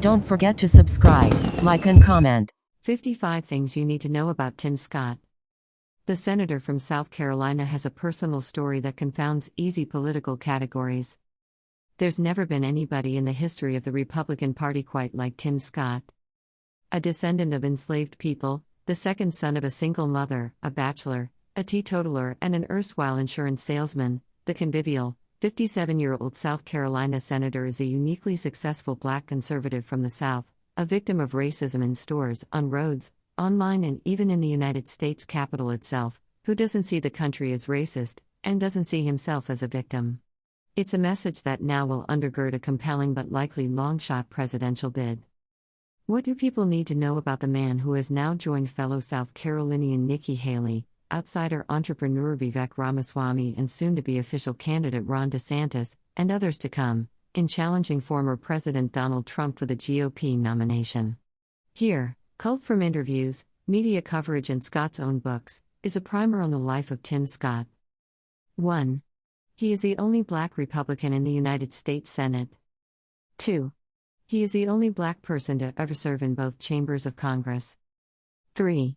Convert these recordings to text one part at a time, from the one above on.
Don't forget to subscribe, like and comment. 55 Things You Need to Know About Tim Scott. The senator from South Carolina has a personal story that confounds easy political categories. There's never been anybody in the history of the Republican Party quite like Tim Scott. A descendant of enslaved people, the second son of a single mother, a bachelor, a teetotaler, and an erstwhile insurance salesman, the convivial, 57-year-old South Carolina senator is a uniquely successful black conservative from the South, a victim of racism in stores, on roads, online, and even in the United States Capitol itself, who doesn't see the country as racist, and doesn't see himself as a victim. It's a message that now will undergird a compelling but likely long-shot presidential bid. What do people need to know about the man who has now joined fellow South Carolinian Nikki Haley, outsider entrepreneur Vivek Ramaswamy, and soon-to-be official candidate Ron DeSantis, and others to come, in challenging former President Donald Trump for the GOP nomination? Here, culled from interviews, media coverage, and Scott's own books, is a primer on the life of Tim Scott. 1. He is the only black Republican in the United States Senate. 2. He is the only black person to ever serve in both chambers of Congress. 3.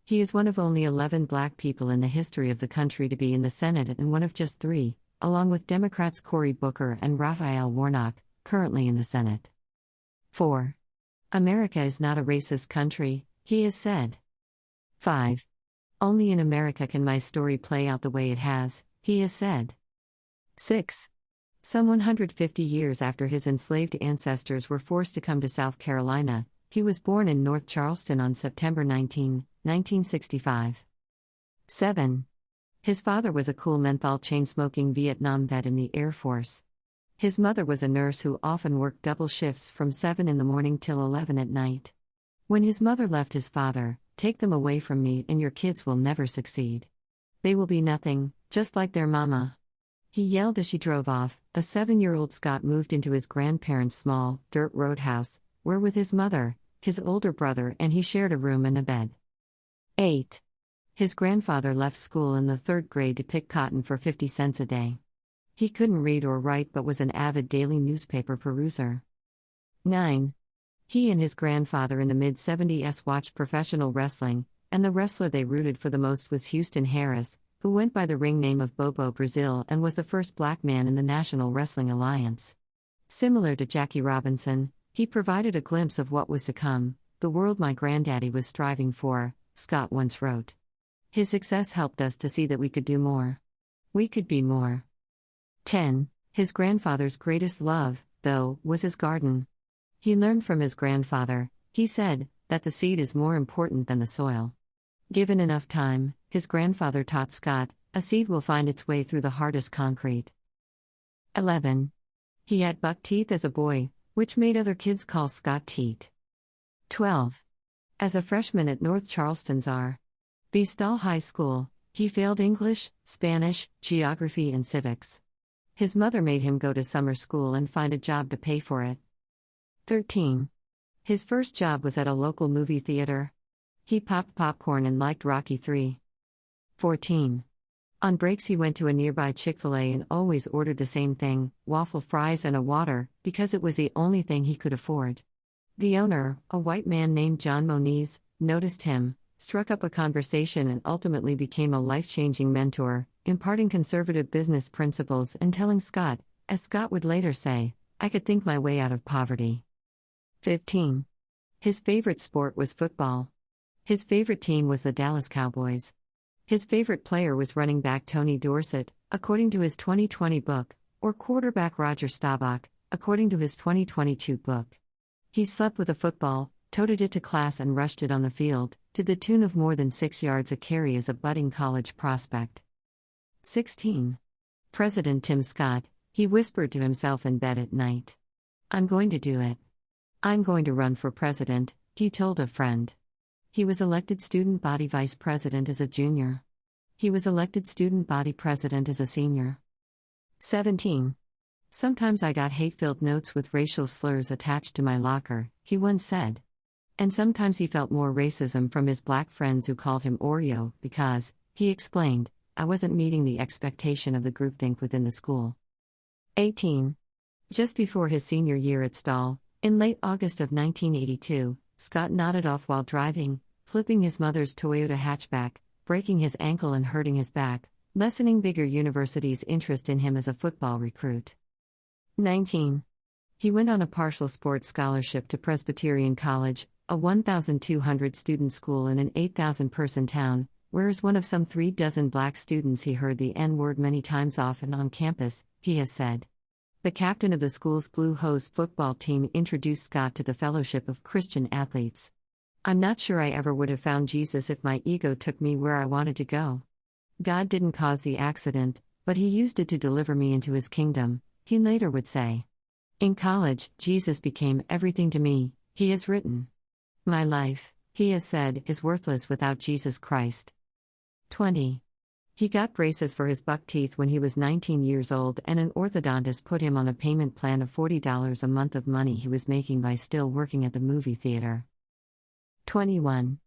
He is one of only 11 black people in the history of the country to be in the Senate, and one of just 3, along with Democrats Cory Booker and Raphael Warnock, currently in the Senate. 4. America is not a racist country, he has said. 5. Only in America can my story play out the way it has, he has said. 6. Some 150 years after his enslaved ancestors were forced to come to South Carolina, he was born in North Charleston on September 19, 1965. 7. His father was a cool menthol chain-smoking Vietnam vet in the Air Force. His mother was a nurse who often worked double shifts from 7 in the morning till 11 at night. When his mother left his father, "Take them away from me and your kids will never succeed. They will be nothing, just like their mama," he yelled as she drove off. A 7-year-old Scott moved into his grandparents' small, dirt road house, where with his mother, his older brother, and he shared a room and a bed. 8. His grandfather left school in the 3rd grade to pick cotton for 50 cents a day. He couldn't read or write but was an avid daily newspaper peruser. 9. He and his grandfather in the mid-70s watched professional wrestling, and the wrestler they rooted for the most was Houston Harris, who went by the ring name of Bobo Brazil and was the first black man in the National Wrestling Alliance. Similar to Jackie Robinson, he provided a glimpse of what was to come, the world my granddaddy was striving for, Scott once wrote. His success helped us to see that we could do more. We could be more. 10. His grandfather's greatest love, though, was his garden. He learned from his grandfather, he said, that the seed is more important than the soil. Given enough time, his grandfather taught Scott, a seed will find its way through the hardest concrete. 11. He had buck teeth as a boy, which made other kids call Scott Teat. 12. As a freshman at North Charleston's R.B. Stall High School, he failed English, Spanish, geography, and civics. His mother made him go to summer school and find a job to pay for it. 13. His first job was at a local movie theater. He popped popcorn and liked Rocky III. 14. On breaks he went to a nearby Chick-fil-A and always ordered the same thing, waffle fries and a water, because it was the only thing he could afford. The owner, a white man named John Moniz, noticed him, struck up a conversation, and ultimately became a life-changing mentor, imparting conservative business principles and telling Scott, as Scott would later say, "I could think my way out of poverty." 15. His favorite sport was football. His favorite team was the Dallas Cowboys. His favorite player was running back Tony Dorsett, according to his 2020 book, or quarterback Roger Staubach, according to his 2022 book. He slept with a football, toted it to class and rushed it on the field, to the tune of more than 6 yards a carry as a budding college prospect. 16. President Tim Scott, he whispered to himself in bed at night. "I'm going to do it. I'm going to run for president," he told a friend. He was elected student body vice president as a junior. He was elected student body president as a senior. 17. Sometimes I got hate-filled notes with racial slurs attached to my locker, he once said. And sometimes he felt more racism from his black friends who called him Oreo because, he explained, I wasn't meeting the expectation of the groupthink within the school. 18. Just before his senior year at Stall, In late August of 1982, Scott nodded off while driving, flipping his mother's Toyota hatchback, breaking his ankle and hurting his back, lessening Bigger University's interest in him as a football recruit. 19. He went on a partial sports scholarship to Presbyterian College, a 1,200-student school in an 8,000-person town, where as one of some 36 black students he heard the N-word many times off and on campus, he has said. The captain of the school's Blue Hose football team introduced Scott to the Fellowship of Christian Athletes. "I'm not sure I ever would have found Jesus if my ego took me where I wanted to go. God didn't cause the accident, but He used it to deliver me into His kingdom," he later would say. In college, Jesus became everything to me, he has written. "My life," he has said, "is worthless without Jesus Christ." 20. He got braces for his buck teeth when he was 19 years old, and an orthodontist put him on a payment plan of $40 a month of money he was making by still working at the movie theater. 21.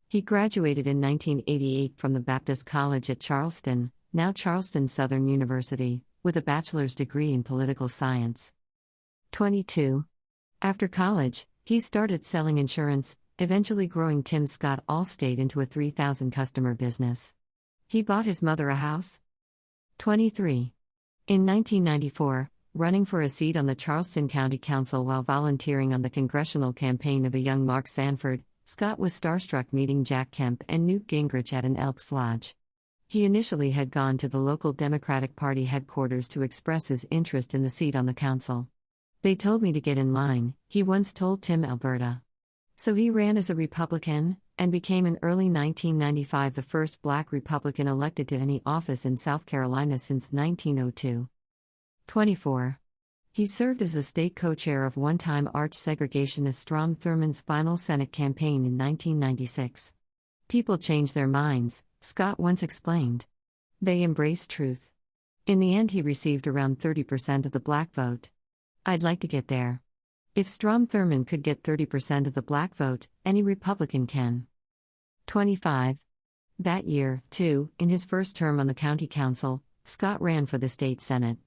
He graduated in 1988 from the Baptist College at Charleston, now Charleston Southern University, with a bachelor's degree in political science. 22. After college, he started selling insurance, eventually growing Tim Scott Allstate into a 3,000 customer business. He bought his mother a house. 23. In 1994, running for a seat on the Charleston County Council while volunteering on the congressional campaign of a young Mark Sanford, Scott was starstruck meeting Jack Kemp and Newt Gingrich at an Elks Lodge. He initially had gone to the local Democratic Party headquarters to express his interest in the seat on the council. "They told me to get in line," he once told Tim Alberta. So he ran as a Republican, and became in early 1995 the first black Republican elected to any office in South Carolina since 1902. 24. He served as the state co-chair of one-time arch-segregationist Strom Thurmond's final Senate campaign in 1996. "People change their minds," Scott once explained. "They embrace truth." In the end, he received around 30% of the black vote. "I'd like to get there. If Strom Thurmond could get 30% of the black vote, any Republican can." 25. That year, too, in his first term on the county council, Scott ran for the state senate.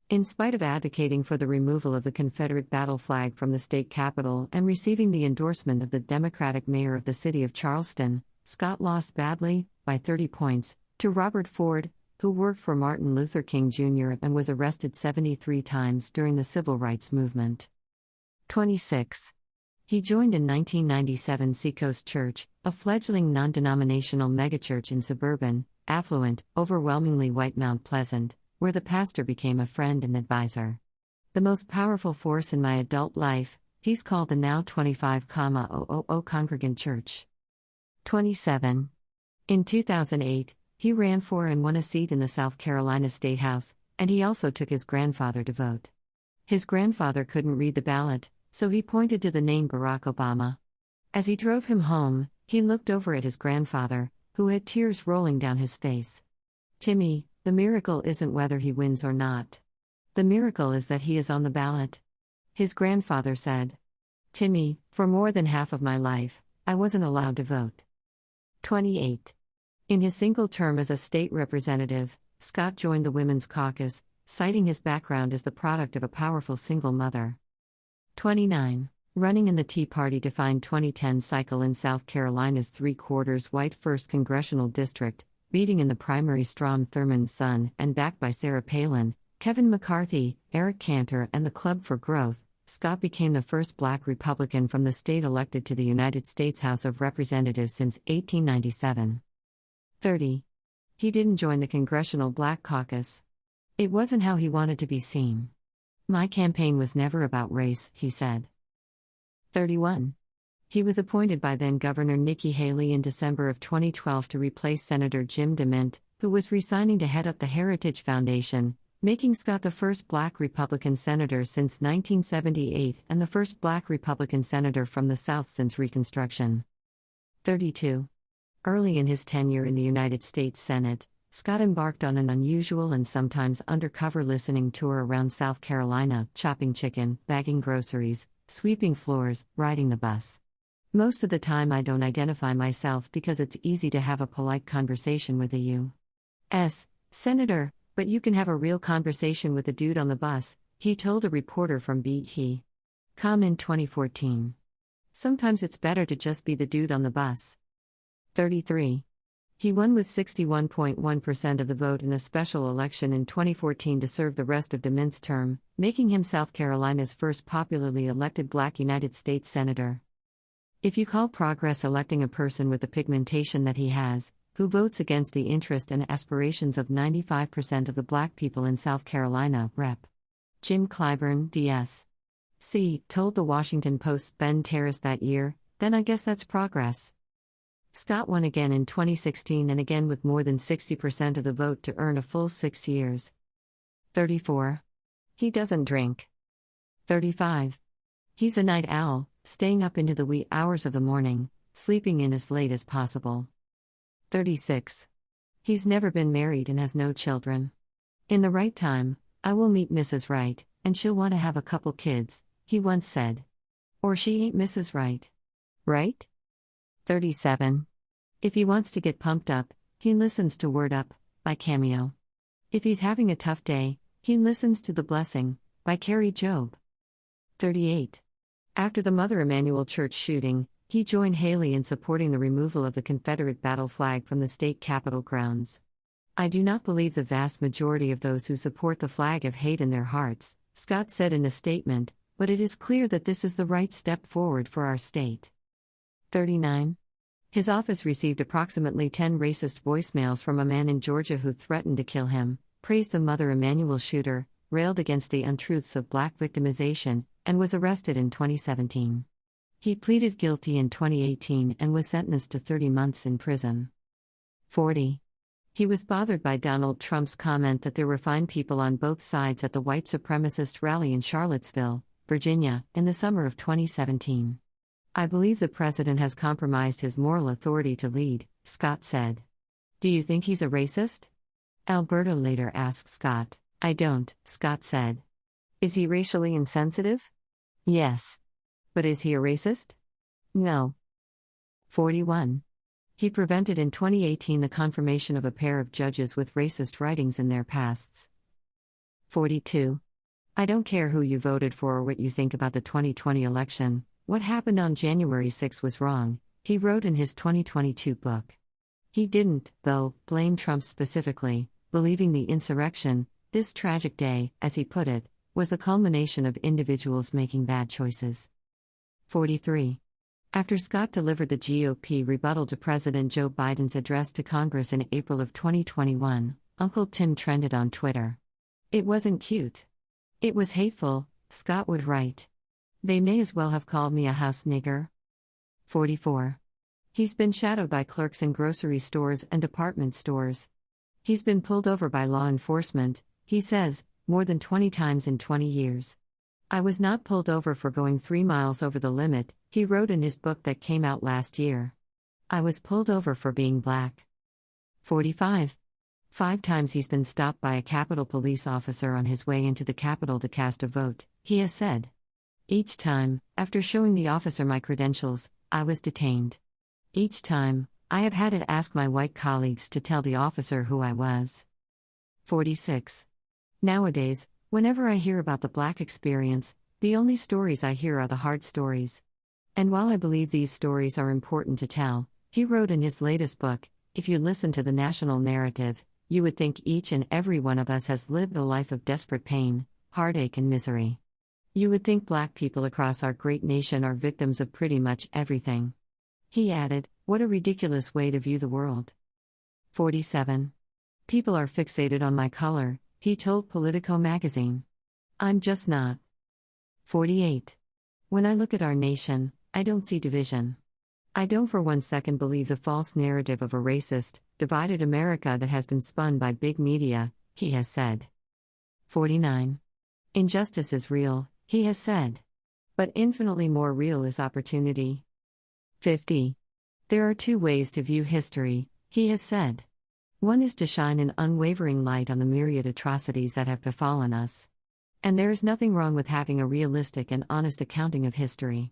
In spite of advocating for the removal of the Confederate battle flag from the state capitol and receiving the endorsement of the Democratic mayor of the city of Charleston, Scott lost badly, by 30 points, to Robert Ford, who worked for Martin Luther King Jr. and was arrested 73 times during the civil rights movement. 26. He joined in 1997 Seacoast Church, a fledgling non-denominational megachurch in suburban, affluent, overwhelmingly white Mount Pleasant, where the pastor became a friend and advisor. "The most powerful force in my adult life," he's called the now 25,000 congregant church. 27. In 2008, he ran for and won a seat in the South Carolina State House, and he also took his grandfather to vote. His grandfather couldn't read the ballot, so he pointed to the name Barack Obama. As he drove him home, he looked over at his grandfather, who had tears rolling down his face. "Timmy, the miracle isn't whether he wins or not. The miracle is that he is on the ballot," his grandfather said. "Timmy, for more than half of my life, I wasn't allowed to vote." 28. In his single term as a state representative, Scott joined the Women's Caucus, citing his background as the product of a powerful single mother. 29. Running in the Tea Party-defined 2010 cycle in South Carolina's three-quarters white 1st Congressional District, beating in the primary Strom Thurmond's son and backed by Sarah Palin, Kevin McCarthy, Eric Cantor and the Club for Growth, Scott became the first black Republican from the state elected to the United States House of Representatives since 1897. 30. He didn't join the Congressional Black Caucus. "It wasn't how he wanted to be seen. My campaign was never about race," he said. 31. He was appointed by then-Governor Nikki Haley in December of 2012 to replace Senator Jim DeMint, who was resigning to head up the Heritage Foundation, making Scott the first black Republican senator since 1978 and the first black Republican senator from the South since Reconstruction. 32. Early in his tenure in the United States Senate, Scott embarked on an unusual and sometimes undercover listening tour around South Carolina, chopping chicken, bagging groceries, sweeping floors, riding the bus. "Most of the time I don't identify myself because it's easy to have a polite conversation with a U.S. senator, but you can have a real conversation with a dude on the bus," he told a reporter from BT. Comment 2014. Sometimes it's better to just be the dude on the bus. 33. He won with 61.1% of the vote in a special election in 2014 to serve the rest of DeMint's term, making him South Carolina's first popularly elected Black United States Senator. If you call progress electing a person with the pigmentation that he has, who votes against the interest and aspirations of 95% of the Black people in South Carolina, Rep. Jim Clyburn, D.S.C., told the Washington Post's Ben Terrace that year, then I guess that's progress. Scott won again in 2016 and again with more than 60% of the vote to earn a full 6 years. 34. He doesn't drink. 35. He's a night owl, staying up into the wee hours of the morning, sleeping in as late as possible. 36. He's never been married and has no children. In the right time, I will meet Mrs. Right, and she'll want to have a couple kids, he once said. Or she ain't Mrs. Right. Right? 37. If he wants to get pumped up, he listens to Word Up, by Cameo. If he's having a tough day, he listens to The Blessing, by Carrie Job. 38. After the Mother Emanuel Church shooting, he joined Haley in supporting the removal of the Confederate battle flag from the state capitol grounds. I do not believe the vast majority of those who support the flag have hate in their hearts, Scott said in a statement, but it is clear that this is the right step forward for our state. 39. His office received approximately 10 racist voicemails from a man in Georgia who threatened to kill him, praised the Mother Emanuel shooter, railed against the untruths of Black victimization, and was arrested in 2017. He pleaded guilty in 2018 and was sentenced to 30 months in prison. 40. He was bothered by Donald Trump's comment that there were fine people on both sides at the white supremacist rally in Charlottesville, Virginia, in the summer of 2017. I believe the president has compromised his moral authority to lead, Scott said. Do you think he's a racist? Alberta later asked Scott. I don't, Scott said. Is he racially insensitive? Yes. But is he a racist? No. 41. He prevented in 2018 the confirmation of a pair of judges with racist writings in their pasts. 42. I don't care who you voted for or what you think about the 2020 election, what happened on January 6 was wrong, he wrote in his 2022 book. He didn't, though, blame Trump specifically, believing the insurrection, this tragic day, as he put it, was the culmination of individuals making bad choices. 43. After Scott delivered the GOP rebuttal to President Joe Biden's address to Congress in April of 2021, Uncle Tim trended on Twitter. It wasn't cute. It was hateful, Scott would write. They may as well have called me a house nigger. 44. He's been shadowed by clerks in grocery stores and department stores. He's been pulled over by law enforcement, he says, more than 20 times in 20 years. I was not pulled over for going 3 miles over the limit, he wrote in his book that came out last year. I was pulled over for being black. 45. 5 times he's been stopped by a Capitol police officer on his way into the Capitol to cast a vote, he has said. Each time, after showing the officer my credentials, I was detained. Each time, I have had to ask my white colleagues to tell the officer who I was. 46. Nowadays, whenever I hear about the Black experience, the only stories I hear are the hard stories. And while I believe these stories are important to tell, he wrote in his latest book, if you listen to the national narrative, you would think each and every one of us has lived a life of desperate pain, heartache and misery. You would think Black people across our great nation are victims of pretty much everything. He added, what a ridiculous way to view the world. 47. People are fixated on my color, he told Politico magazine. I'm just not. 48. When I look at our nation, I don't see division. I don't for 1 second believe the false narrative of a racist, divided America that has been spun by big media, he has said. 49. Injustice is real, he has said. But infinitely more real is opportunity. 50. There are 2 ways to view history, he has said. One is to shine an unwavering light on the myriad atrocities that have befallen us. And there is nothing wrong with having a realistic and honest accounting of history.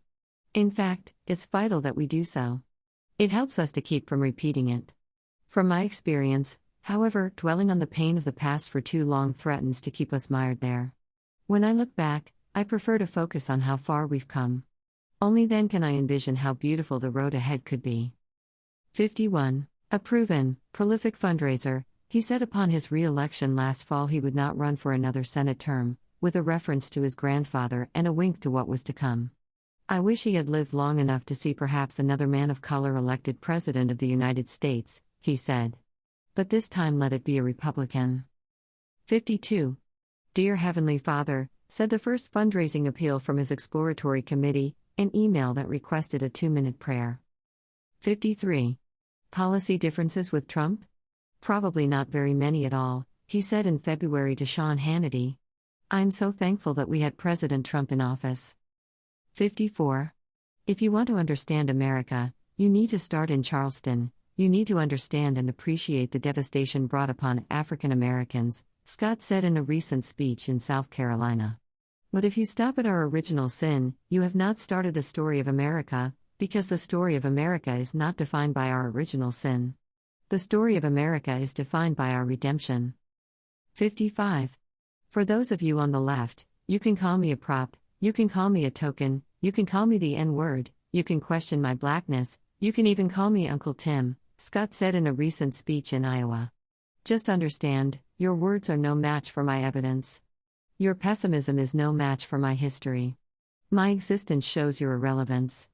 In fact, it's vital that we do so. It helps us to keep from repeating it. From my experience, however, dwelling on the pain of the past for too long threatens to keep us mired there. When I look back, I prefer to focus on how far we've come. Only then can I envision how beautiful the road ahead could be. 51. A proven, prolific fundraiser, he said upon his re-election last fall he would not run for another Senate term, with a reference to his grandfather and a wink to what was to come. I wish he had lived long enough to see perhaps another man of color elected President of the United States, he said. But this time let it be a Republican. 52. Dear Heavenly Father, said the first fundraising appeal from his exploratory committee, an email that requested a 2-minute prayer. 53. Policy differences with Trump? Probably not very many at all, he said in February to Sean Hannity. I'm so thankful that we had President Trump in office. 54. If you want to understand America, you need to start in Charleston. You need to understand and appreciate the devastation brought upon African Americans, Scott said in a recent speech in South Carolina. But if you stop at our original sin, you have not started the story of America, because the story of America is not defined by our original sin. The story of America is defined by our redemption. 55. For those of you on the left, you can call me a prop, you can call me a token, you can call me the N-word, you can question my blackness, you can even call me Uncle Tim, Scott said in a recent speech in Iowa. Just understand, your words are no match for my evidence. Your pessimism is no match for my history. My existence shows your irrelevance.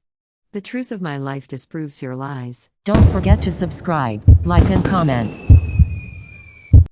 The truth of my life disproves your lies. Don't forget to subscribe, like and comment.